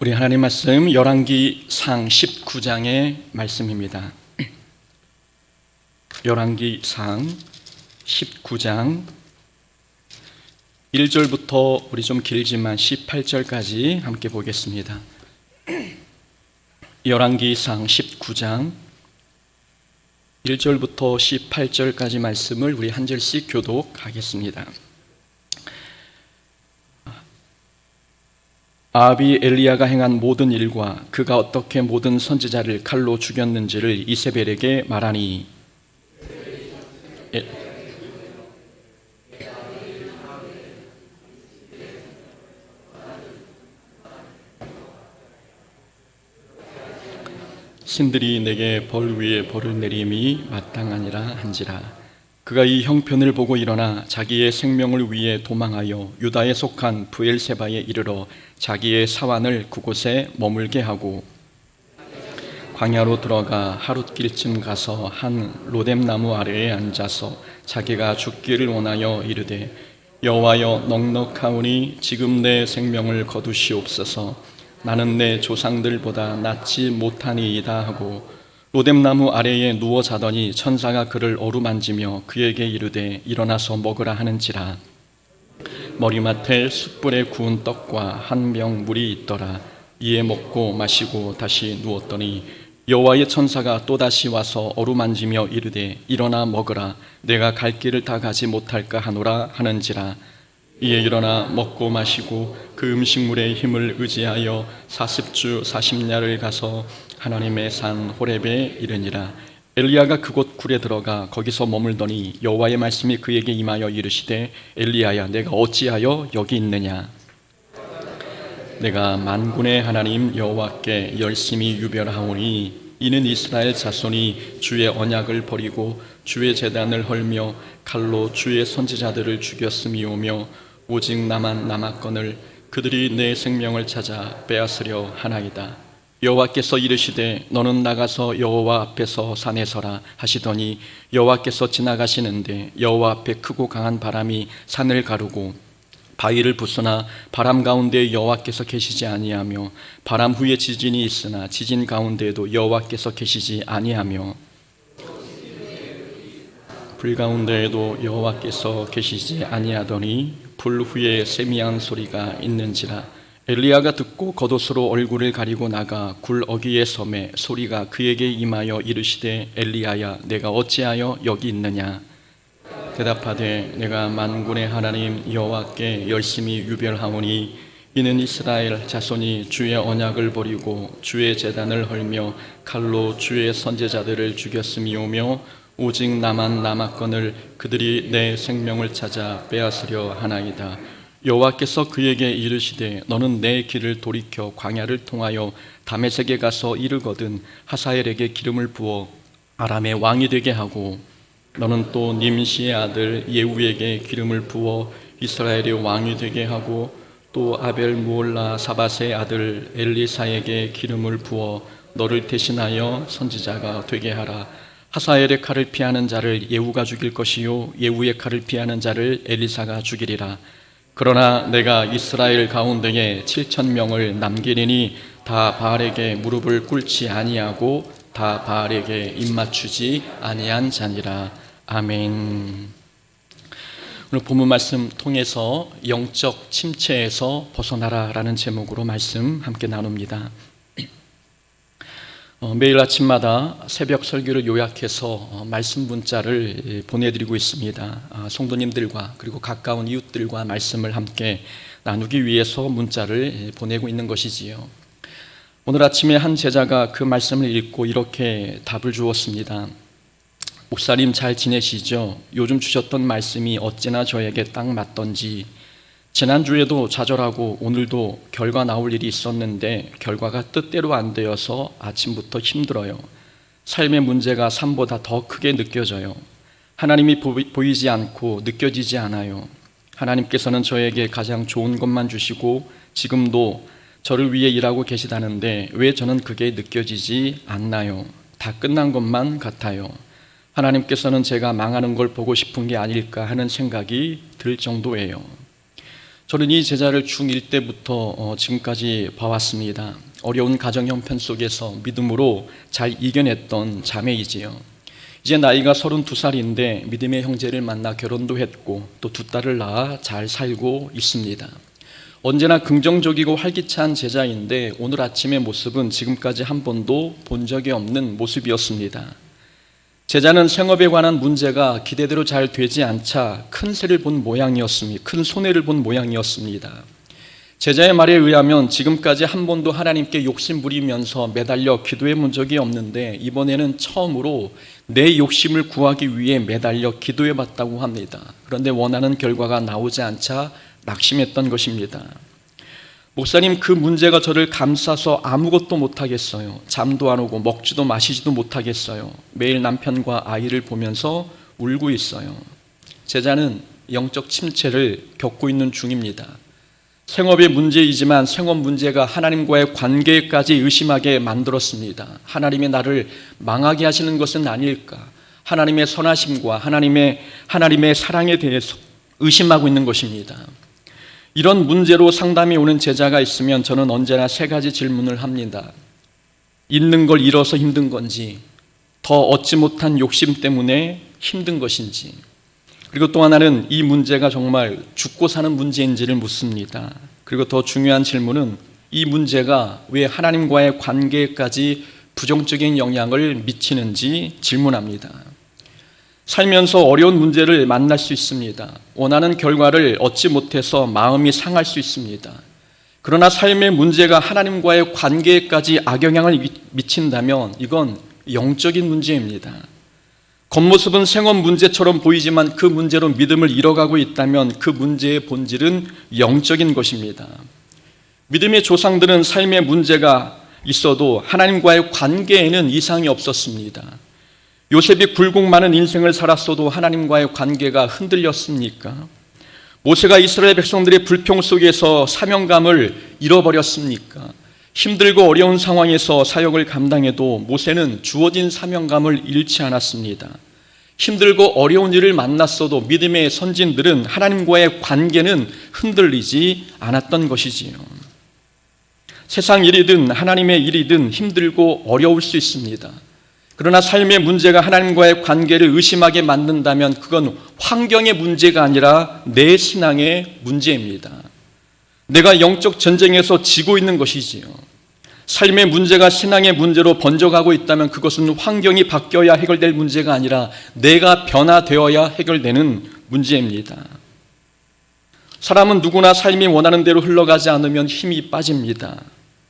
우리 하나님 말씀 열왕기상 19장의 말씀입니다. 열왕기상 19장 1절부터 우리 좀 길지만 18절까지 함께 보겠습니다. 열왕기상 19장 1절부터 18절까지 말씀을 우리 한 절씩 교독하겠습니다. 아합이 엘리야가 행한 모든 일과 그가 어떻게 모든 선지자를 칼로 죽였는지를 이세벨에게 말하니 신들이 내게 벌 위에 벌을 내림이 마땅하니라 한지라. 그가 이 형편을 보고 일어나 자기의 생명을 위해 도망하여 유다에 속한 브엘세바에 이르러 자기의 사환을 그곳에 머물게 하고 광야로 들어가 하룻길쯤 가서 한 로뎀나무 아래에 앉아서 자기가 죽기를 원하여 이르되 여호와여 넉넉하오니 지금 내 생명을 거두시옵소서. 나는 내 조상들보다 낫지 못하니이다 하고 로뎀나무 아래에 누워 자더니 천사가 그를 어루만지며 그에게 이르되 일어나서 먹으라 하는지라. 머리맡에 숯불에 구운 떡과 한 병 물이 있더라. 이에 먹고 마시고 다시 누웠더니 여호와의 천사가 또다시 와서 어루만지며 이르되 일어나 먹으라. 내가 갈 길을 다 가지 못할까 하노라 하는지라. 이에 일어나 먹고 마시고 그 음식물의 힘을 의지하여 40주 40야를 가서 하나님의 산 호렙에 이르니라. 엘리야가 그곳 굴에 들어가 거기서 머물더니 여호와의 말씀이 그에게 임하여 이르시되 엘리야야 내가 어찌하여 여기 있느냐. 내가 만군의 하나님 여호와께 열심히 유별하오니 이는 이스라엘 자손이 주의 언약을 버리고 주의 제단을 헐며 칼로 주의 선지자들을 죽였음이오며 오직 나만 남았거늘 그들이 내 생명을 찾아 빼앗으려 하나이다. 여호와께서 이르시되 너는 나가서 여호와 앞에서 산에 서라 하시더니 여호와께서 지나가시는데 여호와 앞에 크고 강한 바람이 산을 가르고 바위를 부수나 바람 가운데 여호와께서 계시지 아니하며 바람 후에 지진이 있으나 지진 가운데에도 여호와께서 계시지 아니하며 불 가운데에도 여호와께서 계시지 아니하더니 불 후에 세미한 소리가 있는지라. 엘리야가 듣고 겉옷으로 얼굴을 가리고 나가 굴 어귀에 섬에 소리가 그에게 임하여 이르시되 엘리야야 내가 어찌하여 여기 있느냐. 대답하되 내가 만군의 하나님 여호와께 열심히 유별하오니 이는 이스라엘 자손이 주의 언약을 버리고 주의 제단을 헐며 칼로 주의 선지자들을 죽였음이오며 오직 나만 남았거늘 그들이 내 생명을 찾아 빼앗으려 하나이다. 여호와께서 그에게 이르시되 너는 내 길을 돌이켜 광야를 통하여 다메섹에 가서 이르거든 하사엘에게 기름을 부어 아람의 왕이 되게 하고 너는 또 님시의 아들 예후에게 기름을 부어 이스라엘의 왕이 되게 하고 또 아벨 무올라 사밧의 아들 엘리사에게 기름을 부어 너를 대신하여 선지자가 되게 하라. 하사엘의 칼을 피하는 자를 예후가 죽일 것이요 예후의 칼을 피하는 자를 엘리사가 죽이리라. 그러나 내가 이스라엘 가운데에 7,000명을 남기리니 다 바알에게 무릎을 꿇지 아니하고 다 바알에게 입맞추지 아니한 자니라. 아멘. 오늘 본문 말씀 통해서 영적 침체에서 벗어나라라는 제목으로 말씀 함께 나눕니다. 매일 아침마다 새벽 설교를 요약해서 말씀 문자를 보내드리고 있습니다. 성도님들과 그리고 가까운 이웃들과 말씀을 함께 나누기 위해서 문자를 보내고 있는 것이지요. 오늘 아침에 한 제자가 그 말씀을 읽고 이렇게 답을 주었습니다. 목사님 잘 지내시죠? 요즘 주셨던 말씀이 어찌나 저에게 딱 맞던지 지난주에도 좌절하고 오늘도 결과 나올 일이 있었는데 결과가 뜻대로 안 되어서 아침부터 힘들어요. 삶의 문제가 삶보다 더 크게 느껴져요. 하나님이 보이지 않고 느껴지지 않아요. 하나님께서는 저에게 가장 좋은 것만 주시고 지금도 저를 위해 일하고 계시다는데 왜 저는 그게 느껴지지 않나요? 다 끝난 것만 같아요. 하나님께서는 제가 망하는 걸 보고 싶은 게 아닐까 하는 생각이 들 정도예요. 저는 이 제자를 중1 때부터 지금까지 봐왔습니다. 어려운 가정 형편 속에서 믿음으로 잘 이겨냈던 자매이지요. 이제 나이가 32살인데 믿음의 형제를 만나 결혼도 했고 또 2딸을 낳아 잘 살고 있습니다. 언제나 긍정적이고 활기찬 제자인데 오늘 아침의 모습은 지금까지 한 번도 본 적이 없는 모습이었습니다. 제자는 생업에 관한 문제가 기대대로 잘 되지 않자 큰 손해를 본 모양이었습니다. 제자의 말에 의하면 지금까지 한 번도 하나님께 욕심 부리면서 매달려 기도해 본 적이 없는데 이번에는 처음으로 내 욕심을 구하기 위해 매달려 기도해 봤다고 합니다. 그런데 원하는 결과가 나오지 않자 낙심했던 것입니다. 목사님, 그 문제가 저를 감싸서 아무것도 못하겠어요. 잠도 안 오고 먹지도 마시지도 못하겠어요. 매일 남편과 아이를 보면서 울고 있어요. 제자는 영적 침체를 겪고 있는 중입니다. 생업의 문제이지만 생업 문제가 하나님과의 관계까지 의심하게 만들었습니다. 하나님의 나를 망하게 하시는 것은 아닐까? 하나님의 선하심과 하나님의 사랑에 대해서 의심하고 있는 것입니다. 이런 문제로 상담이 오는 제자가 있으면 저는 언제나 3가지 질문을 합니다. 있는 걸 잃어서 힘든 건지, 더 얻지 못한 욕심 때문에 힘든 것인지, 그리고 또 하나는 이 문제가 정말 죽고 사는 문제인지를 묻습니다. 그리고 더 중요한 질문은 이 문제가 왜 하나님과의 관계까지 부정적인 영향을 미치는지 질문합니다. 살면서 어려운 문제를 만날 수 있습니다. 원하는 결과를 얻지 못해서 마음이 상할 수 있습니다. 그러나 삶의 문제가 하나님과의 관계까지 악영향을 미친다면 이건 영적인 문제입니다. 겉모습은 생업 문제처럼 보이지만 그 문제로 믿음을 잃어가고 있다면 그 문제의 본질은 영적인 것입니다. 믿음의 조상들은 삶의 문제가 있어도 하나님과의 관계에는 이상이 없었습니다. 요셉이 굴곡 많은 인생을 살았어도 하나님과의 관계가 흔들렸습니까? 모세가 이스라엘 백성들의 불평 속에서 사명감을 잃어버렸습니까? 힘들고 어려운 상황에서 사역을 감당해도 모세는 주어진 사명감을 잃지 않았습니다. 힘들고 어려운 일을 만났어도 믿음의 선진들은 하나님과의 관계는 흔들리지 않았던 것이지요. 세상 일이든 하나님의 일이든 힘들고 어려울 수 있습니다. 그러나 삶의 문제가 하나님과의 관계를 의심하게 만든다면 그건 환경의 문제가 아니라 내 신앙의 문제입니다. 내가 영적 전쟁에서 지고 있는 것이지요. 삶의 문제가 신앙의 문제로 번져가고 있다면 그것은 환경이 바뀌어야 해결될 문제가 아니라 내가 변화되어야 해결되는 문제입니다. 사람은 누구나 삶이 원하는 대로 흘러가지 않으면 힘이 빠집니다.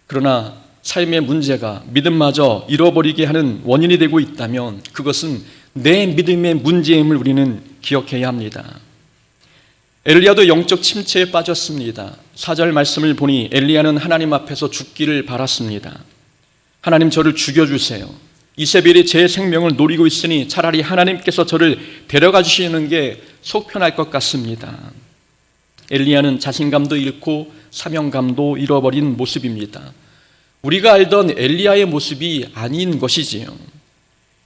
그러나 삶의 문제가 믿음마저 잃어버리게 하는 원인이 되고 있다면 그것은 내 믿음의 문제임을 우리는 기억해야 합니다. 엘리야도 영적 침체에 빠졌습니다. 4절 말씀을 보니 엘리야는 하나님 앞에서 죽기를 바랐습니다. 하나님, 저를 죽여주세요. 이세벨이 제 생명을 노리고 있으니 차라리 하나님께서 저를 데려가 주시는 게 속 편할 것 같습니다. 엘리야는 자신감도 잃고 사명감도 잃어버린 모습입니다. 우리가 알던 엘리야의 모습이 아닌 것이지요.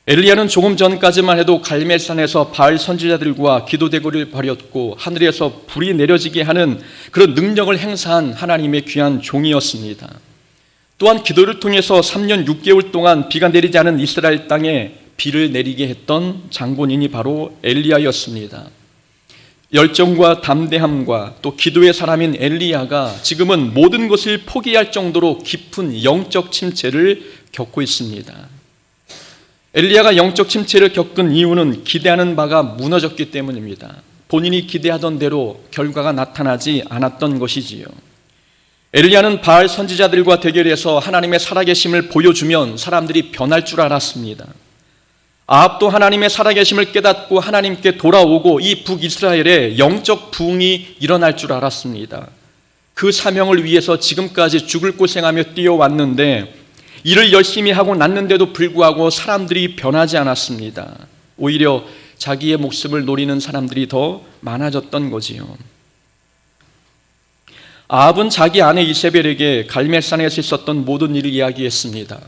엘리야는 조금 전까지만 해도 갈멜산에서 바알 선지자들과 기도대고를 벌였고 하늘에서 불이 내려지게 하는 그런 능력을 행사한 하나님의 귀한 종이었습니다. 또한 기도를 통해서 3년 6개월 동안 비가 내리지 않은 이스라엘 땅에 비를 내리게 했던 장본인이 바로 엘리야였습니다. 열정과 담대함과 또 기도의 사람인 엘리야가 지금은 모든 것을 포기할 정도로 깊은 영적 침체를 겪고 있습니다. 엘리야가 영적 침체를 겪은 이유는 기대하는 바가 무너졌기 때문입니다. 본인이 기대하던 대로 결과가 나타나지 않았던 것이지요. 엘리야는 바알 선지자들과 대결해서 하나님의 살아계심을 보여주면 사람들이 변할 줄 알았습니다. 아합도 하나님의 살아계심을 깨닫고 하나님께 돌아오고 이 북이스라엘에 영적 부흥이 일어날 줄 알았습니다. 그 사명을 위해서 지금까지 죽을 고생하며 뛰어왔는데 일을 열심히 하고 났는데도 불구하고 사람들이 변하지 않았습니다. 오히려 자기의 목숨을 노리는 사람들이 더 많아졌던 거지요. 아합은 자기 아내 이세벨에게 갈멜산에서 있었던 모든 일을 이야기했습니다.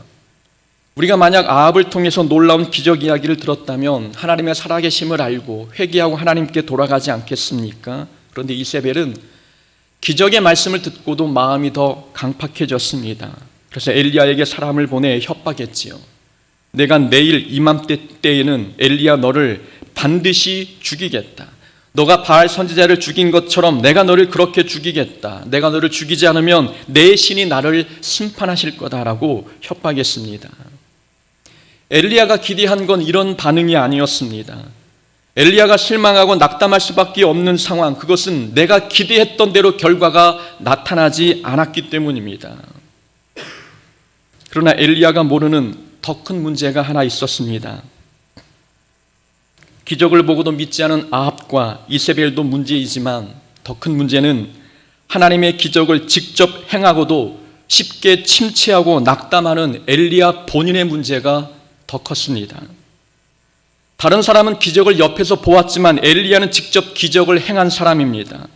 우리가 만약 아합을 통해서 놀라운 기적 이야기를 들었다면 하나님의 살아계심을 알고 회개하고 하나님께 돌아가지 않겠습니까? 그런데 이세벨은 기적의 말씀을 듣고도 마음이 더 강팍해졌습니다. 그래서 엘리야에게 사람을 보내 협박했지요. 내가 내일 이맘때 때에는 엘리야 너를 반드시 죽이겠다. 너가 바알 선지자를 죽인 것처럼 내가 너를 그렇게 죽이겠다. 내가 너를 죽이지 않으면 내 신이 나를 심판하실 거다라고 협박했습니다. 엘리야가 기대한 건 이런 반응이 아니었습니다. 엘리야가 실망하고 낙담할 수밖에 없는 상황, 그것은 내가 기대했던 대로 결과가 나타나지 않았기 때문입니다. 그러나 엘리야가 모르는 더 큰 문제가 하나 있었습니다. 기적을 보고도 믿지 않은 아합과 이세벨도 문제이지만 더 큰 문제는 하나님의 기적을 직접 행하고도 쉽게 침체하고 낙담하는 엘리야 본인의 문제가 더 컸습니다. 다른 사람은 기적을 옆에서 보았지만 엘리야는 직접 기적을 행한 사람입니다.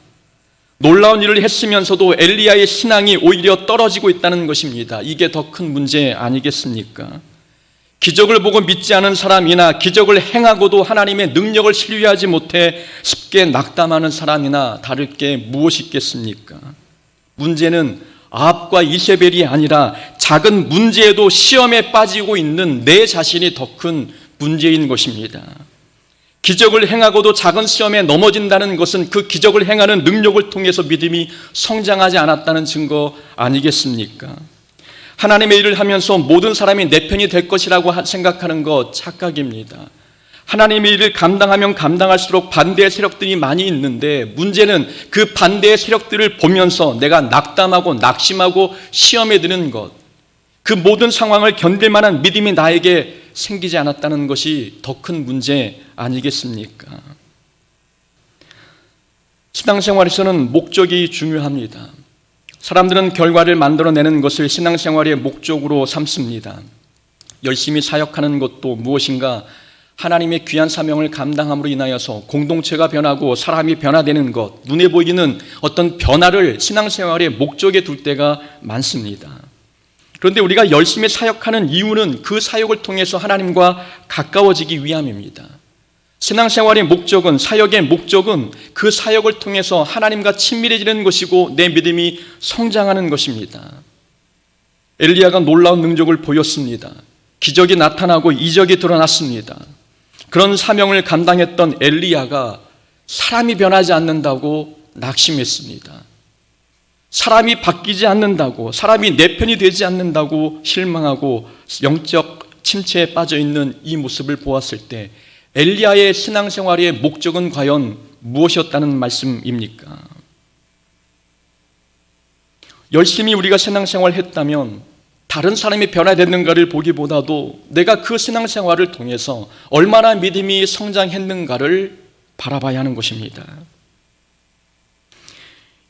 놀라운 일을 했으면서도 엘리야의 신앙이 오히려 떨어지고 있다는 것입니다. 이게 더 큰 문제 아니겠습니까? 기적을 보고 믿지 않은 사람이나 기적을 행하고도 하나님의 능력을 신뢰하지 못해 쉽게 낙담하는 사람이나 다를 게 무엇이 있겠습니까? 문제는 아합과 이세벨이 아니라 작은 문제에도 시험에 빠지고 있는 내 자신이 더 큰 문제인 것입니다. 기적을 행하고도 작은 시험에 넘어진다는 것은 그 기적을 행하는 능력을 통해서 믿음이 성장하지 않았다는 증거 아니겠습니까? 하나님의 일을 하면서 모든 사람이 내 편이 될 것이라고 생각하는 것 착각입니다. 하나님의 일을 감당하면 감당할수록 반대의 세력들이 많이 있는데 문제는 그 반대의 세력들을 보면서 내가 낙담하고 낙심하고 시험에 드는 것, 그 모든 상황을 견딜 만한 믿음이 나에게 생기지 않았다는 것이 더 큰 문제 아니겠습니까? 신앙생활에서는 목적이 중요합니다. 사람들은 결과를 만들어내는 것을 신앙생활의 목적으로 삼습니다. 열심히 사역하는 것도 무엇인가 하나님의 귀한 사명을 감당함으로 인하여서 공동체가 변하고 사람이 변화되는 것, 눈에 보이는 어떤 변화를 신앙생활의 목적에 둘 때가 많습니다. 그런데 우리가 열심히 사역하는 이유는 그 사역을 통해서 하나님과 가까워지기 위함입니다. 신앙생활의 목적은, 사역의 목적은 그 사역을 통해서 하나님과 친밀해지는 것이고 내 믿음이 성장하는 것입니다. 엘리야가 놀라운 능력을 보였습니다. 기적이 나타나고 이적이 드러났습니다. 그런 사명을 감당했던 엘리야가 사람이 변하지 않는다고 낙심했습니다. 사람이 바뀌지 않는다고, 사람이 내 편이 되지 않는다고 실망하고 영적 침체에 빠져 있는 이 모습을 보았을 때 엘리야의 신앙생활의 목적은 과연 무엇이었다는 말씀입니까? 열심히 우리가 신앙생활을 했다면 다른 사람이 변화됐는가를 보기보다도 내가 그 신앙생활을 통해서 얼마나 믿음이 성장했는가를 바라봐야 하는 것입니다.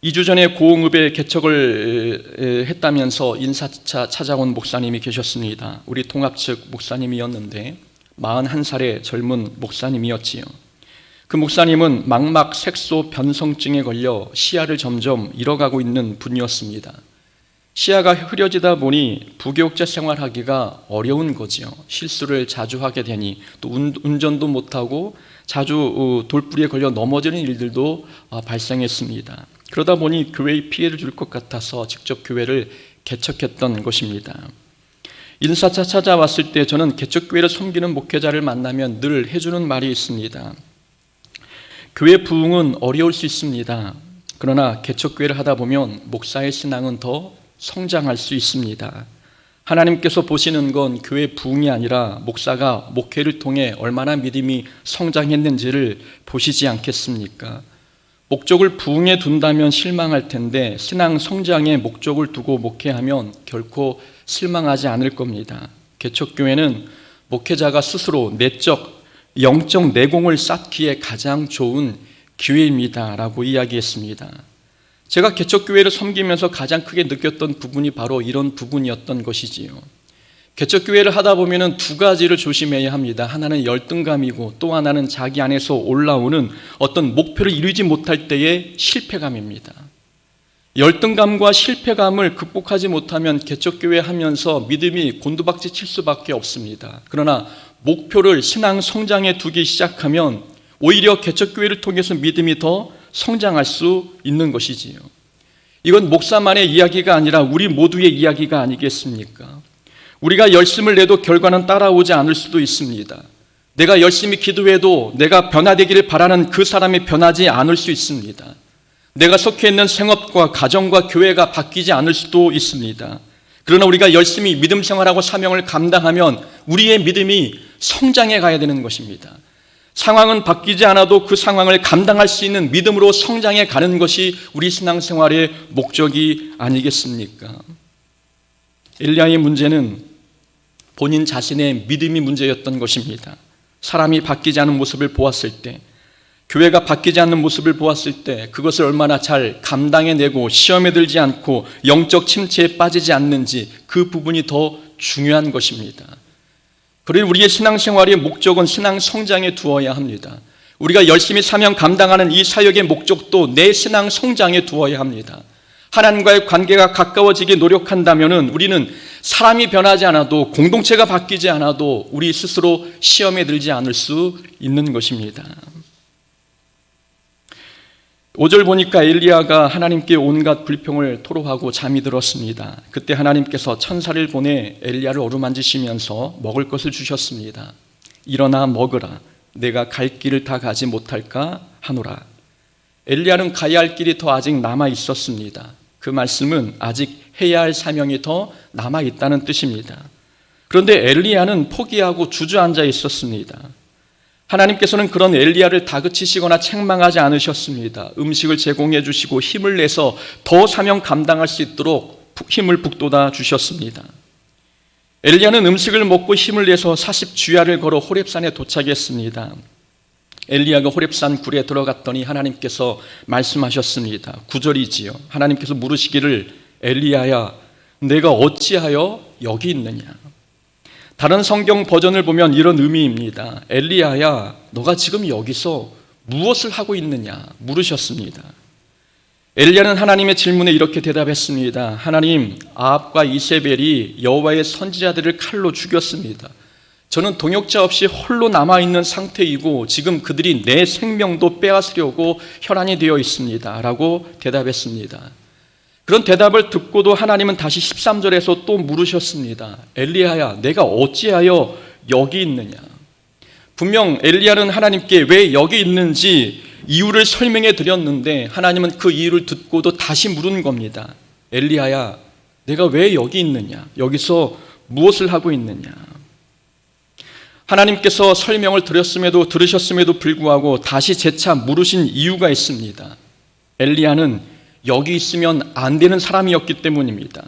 2주 전에 고흥읍에 개척을 했다면서 인사차 찾아온 목사님이 계셨습니다. 우리 통합 측 목사님이었는데 41살의 젊은 목사님이었지요. 그 목사님은 망막 색소 변성증에 걸려 시야를 점점 잃어가고 있는 분이었습니다. 시야가 흐려지다 보니 부교육자 생활하기가 어려운 거지요. 실수를 자주 하게 되니 또 운전도 못하고 자주 돌부리에 걸려 넘어지는 일들도 발생했습니다. 그러다 보니 교회에 피해를 줄 것 같아서 직접 교회를 개척했던 것입니다. 인사차 찾아왔을 때 저는 개척교회를 섬기는 목회자를 만나면 늘 해주는 말이 있습니다. 교회 부흥은 어려울 수 있습니다. 그러나 개척교회를 하다 보면 목사의 신앙은 더 성장할 수 있습니다. 하나님께서 보시는 건 교회 부흥이 아니라 목사가 목회를 통해 얼마나 믿음이 성장했는지를 보시지 않겠습니까? 목적을 부흥에 둔다면 실망할 텐데 신앙 성장에 목적을 두고 목회하면 결코 실망하지 않을 겁니다. 개척교회는 목회자가 스스로 내적, 영적 내공을 쌓기에 가장 좋은 기회입니다 라고 이야기했습니다. 제가 개척교회를 섬기면서 가장 크게 느꼈던 부분이 바로 이런 부분이었던 것이지요. 개척교회를 하다 보면 두 가지를 조심해야 합니다. 하나는 열등감이고 또 하나는 자기 안에서 올라오는 어떤 목표를 이루지 못할 때의 실패감입니다. 열등감과 실패감을 극복하지 못하면 개척교회 하면서 믿음이 곤두박질 칠 수밖에 없습니다. 그러나 목표를 신앙 성장에 두기 시작하면 오히려 개척교회를 통해서 믿음이 더 성장할 수 있는 것이지요. 이건 목사만의 이야기가 아니라 우리 모두의 이야기가 아니겠습니까? 우리가 열심을 내도 결과는 따라오지 않을 수도 있습니다. 내가 열심히 기도해도 내가 변화되기를 바라는 그 사람이 변하지 않을 수 있습니다. 내가 속해 있는 생업과 가정과 교회가 바뀌지 않을 수도 있습니다. 그러나 우리가 열심히 믿음 생활하고 사명을 감당하면 우리의 믿음이 성장해 가야 되는 것입니다. 상황은 바뀌지 않아도 그 상황을 감당할 수 있는 믿음으로 성장해 가는 것이 우리 신앙생활의 목적이 아니겠습니까? 엘리야의 문제는 본인 자신의 믿음이 문제였던 것입니다. 사람이 바뀌지 않은 모습을 보았을 때, 교회가 바뀌지 않는 모습을 보았을 때 그것을 얼마나 잘 감당해내고 시험에 들지 않고 영적 침체에 빠지지 않는지, 그 부분이 더 중요한 것입니다. 그리고 우리의 신앙생활의 목적은 신앙 성장에 두어야 합니다. 우리가 열심히 사명 감당하는 이 사역의 목적도 내 신앙 성장에 두어야 합니다. 하나님과의 관계가 가까워지게 노력한다면 우리는 사람이 변하지 않아도, 공동체가 바뀌지 않아도 우리 스스로 시험에 들지 않을 수 있는 것입니다. 5절 보니까 엘리야가 하나님께 온갖 불평을 토로하고 잠이 들었습니다. 그때 하나님께서 천사를 보내 엘리야를 어루만지시면서 먹을 것을 주셨습니다. 일어나 먹으라. 내가 갈 길을 다 가지 못할까 하노라. 엘리야는 가야 할 길이 더 아직 남아 있었습니다. 그 말씀은 아직 해야 할 사명이 더 남아 있다는 뜻입니다. 그런데 엘리야는 포기하고 주저앉아 있었습니다. 하나님께서는 그런 엘리야를 다그치시거나 책망하지 않으셨습니다. 음식을 제공해 주시고 힘을 내서 더 사명 감당할 수 있도록 힘을 북돋아 주셨습니다. 엘리야는 음식을 먹고 힘을 내서 40주야를 걸어 호렙산에 도착했습니다. 엘리야가 호렙산 굴에 들어갔더니 하나님께서 말씀하셨습니다. 9절이지요. 하나님께서 물으시기를 엘리야야, 내가 어찌하여 여기 있느냐? 다른 성경 버전을 보면 이런 의미입니다. 엘리야야, 너가 지금 여기서 무엇을 하고 있느냐 물으셨습니다. 엘리야는 하나님의 질문에 이렇게 대답했습니다. 하나님, 아합과 이세벨이 여호와의 선지자들을 칼로 죽였습니다. 저는 동역자 없이 홀로 남아있는 상태이고 지금 그들이 내 생명도 빼앗으려고 혈안이 되어 있습니다 라고 대답했습니다. 그런 대답을 듣고도 하나님은 다시 13절에서 또 물으셨습니다. 엘리야야, 내가 어찌하여 여기 있느냐? 분명 엘리야는 하나님께 왜 여기 있는지 이유를 설명해 드렸는데 하나님은 그 이유를 듣고도 다시 물은 겁니다. 엘리야야, 내가 왜 여기 있느냐? 여기서 무엇을 하고 있느냐? 하나님께서 설명을 들으셨음에도 불구하고 다시 재차 물으신 이유가 있습니다. 엘리야는 여기 있으면 안 되는 사람이었기 때문입니다.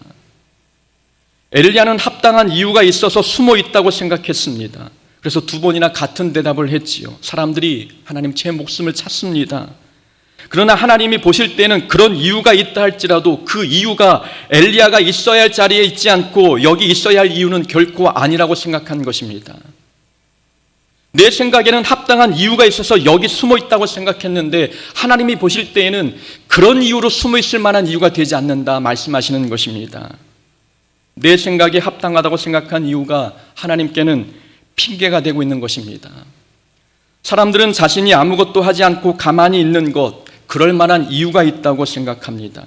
엘리야는 합당한 이유가 있어서 숨어 있다고 생각했습니다. 그래서 두 번이나 같은 대답을 했지요. 사람들이 하나님 제 목숨을 찾습니다. 그러나 하나님이 보실 때는 그런 이유가 있다 할지라도 그 이유가 엘리야가 있어야 할 자리에 있지 않고 여기 있어야 할 이유는 결코 아니라고 생각한 것입니다. 내 생각에는 합당한 이유가 있어서 여기 숨어 있다고 생각했는데 하나님이 보실 때에는 그런 이유로 숨어 있을 만한 이유가 되지 않는다 말씀하시는 것입니다. 내 생각에 합당하다고 생각한 이유가 하나님께는 핑계가 되고 있는 것입니다. 사람들은 자신이 아무것도 하지 않고 가만히 있는 것, 그럴 만한 이유가 있다고 생각합니다.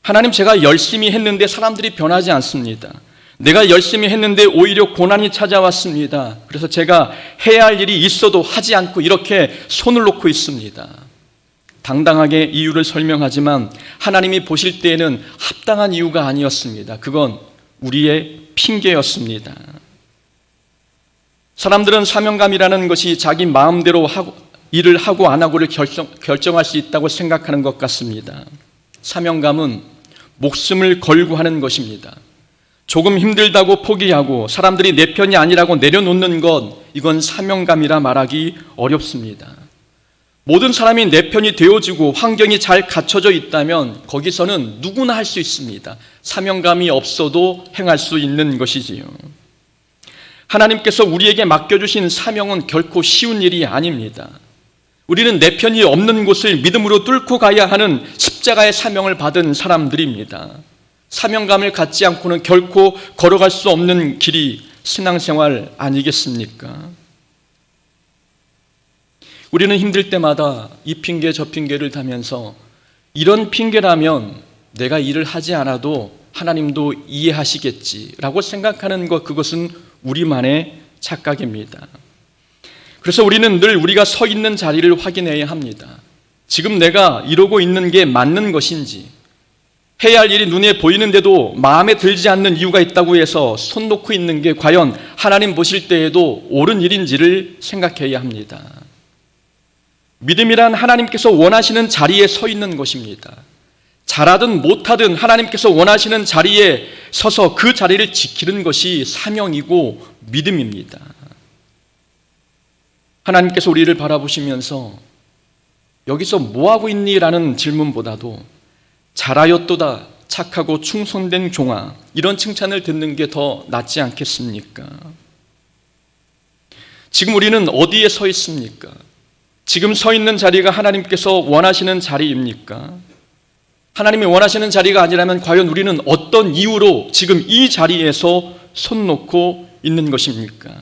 하나님, 제가 열심히 했는데 사람들이 변하지 않습니다. 내가 열심히 했는데 오히려 고난이 찾아왔습니다. 그래서 제가 해야 할 일이 있어도 하지 않고 이렇게 손을 놓고 있습니다. 당당하게 이유를 설명하지만 하나님이 보실 때에는 합당한 이유가 아니었습니다. 그건 우리의 핑계였습니다. 사람들은 사명감이라는 것이 자기 마음대로 일을 하고 안 하고를 결정할 수 있다고 생각하는 것 같습니다. 사명감은 목숨을 걸고 하는 것입니다. 조금 힘들다고 포기하고 사람들이 내 편이 아니라고 내려놓는 것, 이건 사명감이라 말하기 어렵습니다. 모든 사람이 내 편이 되어지고 환경이 잘 갖춰져 있다면 거기서는 누구나 할 수 있습니다. 사명감이 없어도 행할 수 있는 것이지요. 하나님께서 우리에게 맡겨주신 사명은 결코 쉬운 일이 아닙니다. 우리는 내 편이 없는 곳을 믿음으로 뚫고 가야 하는 십자가의 사명을 받은 사람들입니다. 사명감을 갖지 않고는 결코 걸어갈 수 없는 길이 신앙생활 아니겠습니까? 우리는 힘들 때마다 이 핑계 저 핑계를 대면서 이런 핑계라면 내가 일을 하지 않아도 하나님도 이해하시겠지라고 생각하는 것, 그것은 우리만의 착각입니다. 그래서 우리는 늘 우리가 서 있는 자리를 확인해야 합니다. 지금 내가 이러고 있는 게 맞는 것인지, 해야 할 일이 눈에 보이는데도 마음에 들지 않는 이유가 있다고 해서 손 놓고 있는 게 과연 하나님 보실 때에도 옳은 일인지를 생각해야 합니다. 믿음이란 하나님께서 원하시는 자리에 서 있는 것입니다. 잘하든 못하든 하나님께서 원하시는 자리에 서서 그 자리를 지키는 것이 사명이고 믿음입니다. 하나님께서 우리를 바라보시면서 여기서 뭐하고 있니? 라는 질문보다도 잘하였도다, 착하고 충성된 종아, 이런 칭찬을 듣는 게 더 낫지 않겠습니까? 지금 우리는 어디에 서 있습니까? 지금 서 있는 자리가 하나님께서 원하시는 자리입니까? 하나님이 원하시는 자리가 아니라면 과연 우리는 어떤 이유로 지금 이 자리에서 손 놓고 있는 것입니까?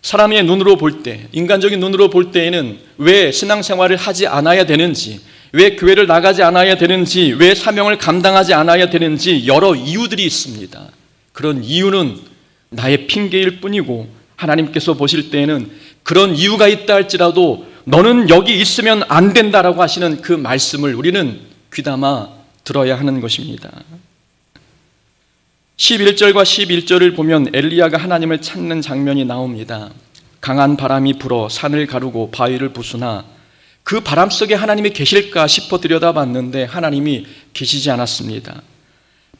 사람의 눈으로 볼 때, 인간적인 눈으로 볼 때에는 왜 신앙생활을 하지 않아야 되는지, 왜 교회를 나가지 않아야 되는지, 왜 사명을 감당하지 않아야 되는지 여러 이유들이 있습니다. 그런 이유는 나의 핑계일 뿐이고, 하나님께서 보실 때에는 그런 이유가 있다 할지라도 너는 여기 있으면 안 된다라고 하시는 그 말씀을 우리는 귀담아 들어야 하는 것입니다. 11절과 11절을 보면 엘리야가 하나님을 찾는 장면이 나옵니다. 강한 바람이 불어 산을 가르고 바위를 부수나 그 바람 속에 하나님이 계실까 싶어 들여다봤는데 하나님이 계시지 않았습니다.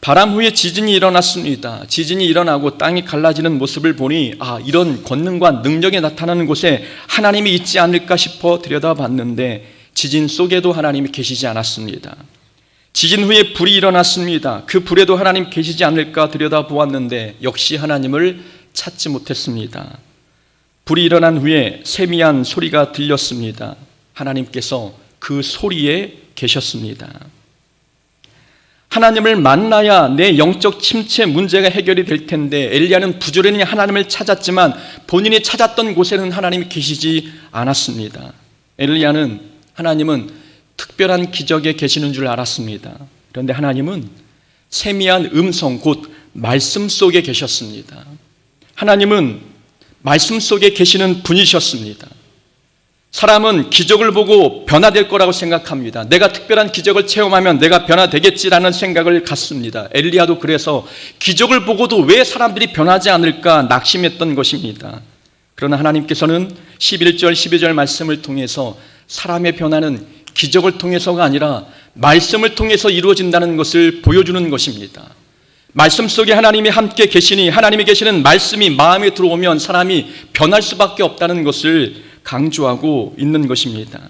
바람 후에 지진이 일어났습니다. 지진이 일어나고 땅이 갈라지는 모습을 보니 이런 권능과 능력이 나타나는 곳에 하나님이 있지 않을까 싶어 들여다봤는데 지진 속에도 하나님이 계시지 않았습니다. 지진 후에 불이 일어났습니다. 그 불에도 하나님 계시지 않을까 들여다보았는데 역시 하나님을 찾지 못했습니다. 불이 일어난 후에 세미한 소리가 들렸습니다. 하나님께서 그 소리에 계셨습니다. 하나님을 만나야 내 영적 침체 문제가 해결이 될 텐데 엘리야는 부지런히 하나님을 찾았지만 본인이 찾았던 곳에는 하나님이 계시지 않았습니다. 엘리야는 하나님은 특별한 기적에 계시는 줄 알았습니다. 그런데 하나님은 세미한 음성, 곧 말씀 속에 계셨습니다. 하나님은 말씀 속에 계시는 분이셨습니다. 사람은 기적을 보고 변화될 거라고 생각합니다. 내가 특별한 기적을 체험하면 내가 변화되겠지라는 생각을 갖습니다. 엘리야도 그래서 기적을 보고도 왜 사람들이 변하지 않을까 낙심했던 것입니다. 그러나 하나님께서는 11절, 12절 말씀을 통해서 사람의 변화는 기적을 통해서가 아니라 말씀을 통해서 이루어진다는 것을 보여주는 것입니다. 말씀 속에 하나님이 함께 계시니 하나님이 계시는 말씀이 마음에 들어오면 사람이 변할 수밖에 없다는 것을 강조하고 있는 것입니다.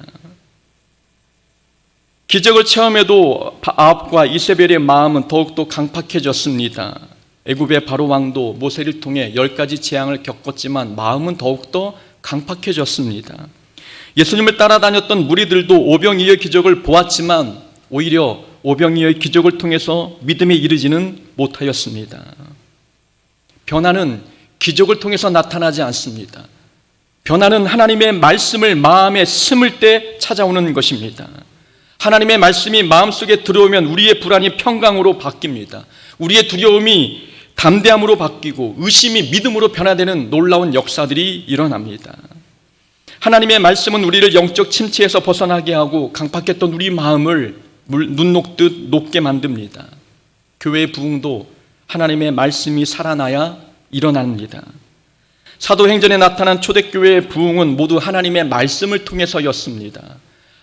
기적을 체험해도 아합과 이세벨의 마음은 더욱더 강팍해졌습니다. 애굽의 바로 왕도 모세를 통해 10가지 재앙을 겪었지만 마음은 더욱더 강팍해졌습니다. 예수님을 따라다녔던 무리들도 오병이어의 기적을 보았지만 오히려 오병이어의 기적을 통해서 믿음에 이르지는 못하였습니다. 변화는 기적을 통해서 나타나지 않습니다. 변화는 하나님의 말씀을 마음에 심을 때 찾아오는 것입니다. 하나님의 말씀이 마음속에 들어오면 우리의 불안이 평강으로 바뀝니다. 우리의 두려움이 담대함으로 바뀌고 의심이 믿음으로 변화되는 놀라운 역사들이 일어납니다. 하나님의 말씀은 우리를 영적 침체에서 벗어나게 하고 강팍했던 우리 마음을 눈 녹듯 녹게 만듭니다. 교회의 부흥도 하나님의 말씀이 살아나야 일어납니다. 사도행전에 나타난 초대교회의 부흥은 모두 하나님의 말씀을 통해서였습니다.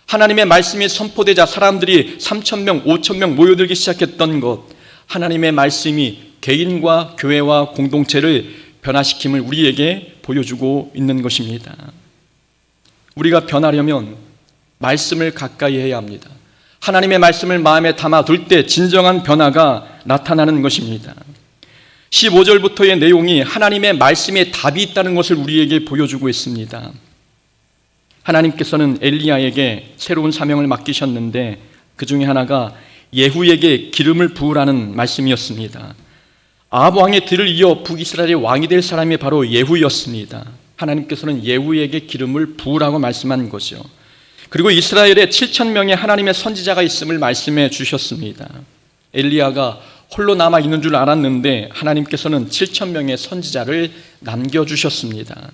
하나님의 말씀이 선포되자 사람들이 3,000명, 5,000명 모여들기 시작했던 것, 하나님의 말씀이 개인과 교회와 공동체를 변화시킴을 우리에게 보여주고 있는 것입니다. 우리가 변하려면 말씀을 가까이 해야 합니다. 하나님의 말씀을 마음에 담아둘 때 진정한 변화가 나타나는 것입니다. 15절부터의 내용이 하나님의 말씀에 답이 있다는 것을 우리에게 보여주고 있습니다. 하나님께서는 엘리야에게 새로운 사명을 맡기셨는데 그 중에 하나가 예후에게 기름을 부으라는 말씀이었습니다. 아합 왕의 뒤를 이어 북이스라엘의 왕이 될 사람이 바로 예후였습니다. 하나님께서는 예후에게 기름을 부으라고 말씀한 거죠. 그리고 이스라엘에 7,000명의 하나님의 선지자가 있음을 말씀해 주셨습니다. 엘리야가 홀로 남아 있는 줄 알았는데 하나님께서는 7,000명의 선지자를 남겨주셨습니다.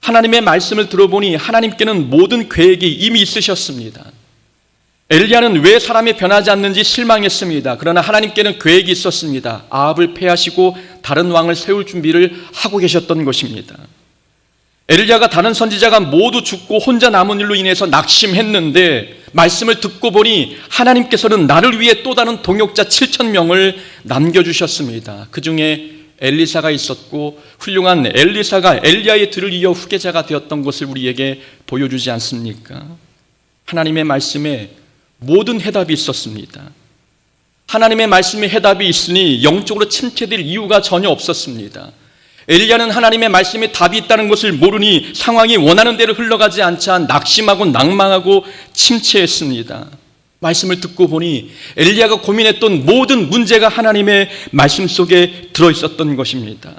하나님의 말씀을 들어보니 하나님께는 모든 계획이 이미 있으셨습니다. 엘리야는 왜 사람이 변하지 않는지 실망했습니다. 그러나 하나님께는 계획이 있었습니다. 아합을 패하시고 다른 왕을 세울 준비를 하고 계셨던 것입니다. 엘리야가 다른 선지자가 모두 죽고 혼자 남은 일로 인해서 낙심했는데 말씀을 듣고 보니 하나님께서는 나를 위해 또 다른 동역자 7,000명을 남겨주셨습니다. 그 중에 엘리사가 있었고 훌륭한 엘리사가 엘리야의 뒤를 이어 후계자가 되었던 것을 우리에게 보여주지 않습니까? 하나님의 말씀에 모든 해답이 있었습니다. 하나님의 말씀에 해답이 있으니 영적으로 침체될 이유가 전혀 없었습니다. 엘리야는 하나님의 말씀에 답이 있다는 것을 모르니 상황이 원하는 대로 흘러가지 않자 낙심하고 낭망하고 침체했습니다. 말씀을 듣고 보니 엘리야가 고민했던 모든 문제가 하나님의 말씀 속에 들어있었던 것입니다.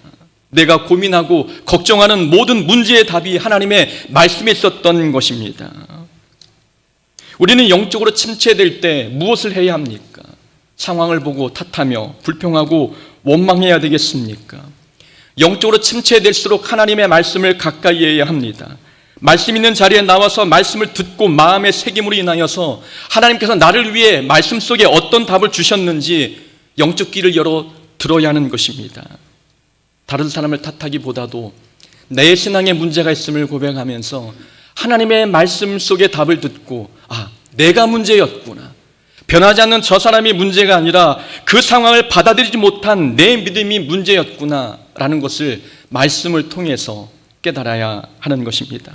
내가 고민하고 걱정하는 모든 문제의 답이 하나님의 말씀에 있었던 것입니다. 우리는 영적으로 침체될 때 무엇을 해야 합니까? 상황을 보고 탓하며 불평하고 원망해야 되겠습니까? 영적으로 침체될수록 하나님의 말씀을 가까이 해야 합니다. 말씀 있는 자리에 나와서 말씀을 듣고 마음의 새김으로 인하여서 하나님께서 나를 위해 말씀 속에 어떤 답을 주셨는지 영적 귀를 열어 들어야 하는 것입니다. 다른 사람을 탓하기보다도 내 신앙에 문제가 있음을 고백하면서 하나님의 말씀 속에 답을 듣고 내가 문제였구나. 변하지 않는 저 사람이 문제가 아니라 그 상황을 받아들이지 못한 내 믿음이 문제였구나 라는 것을 말씀을 통해서 깨달아야 하는 것입니다.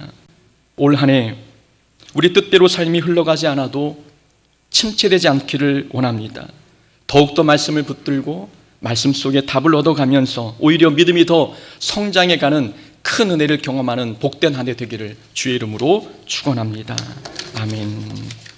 올 한 해 우리 뜻대로 삶이 흘러가지 않아도 침체되지 않기를 원합니다. 더욱더 말씀을 붙들고 말씀 속에 답을 얻어가면서 오히려 믿음이 더 성장해가는 큰 은혜를 경험하는 복된 한 해 되기를 주의 이름으로 축원합니다. 아멘.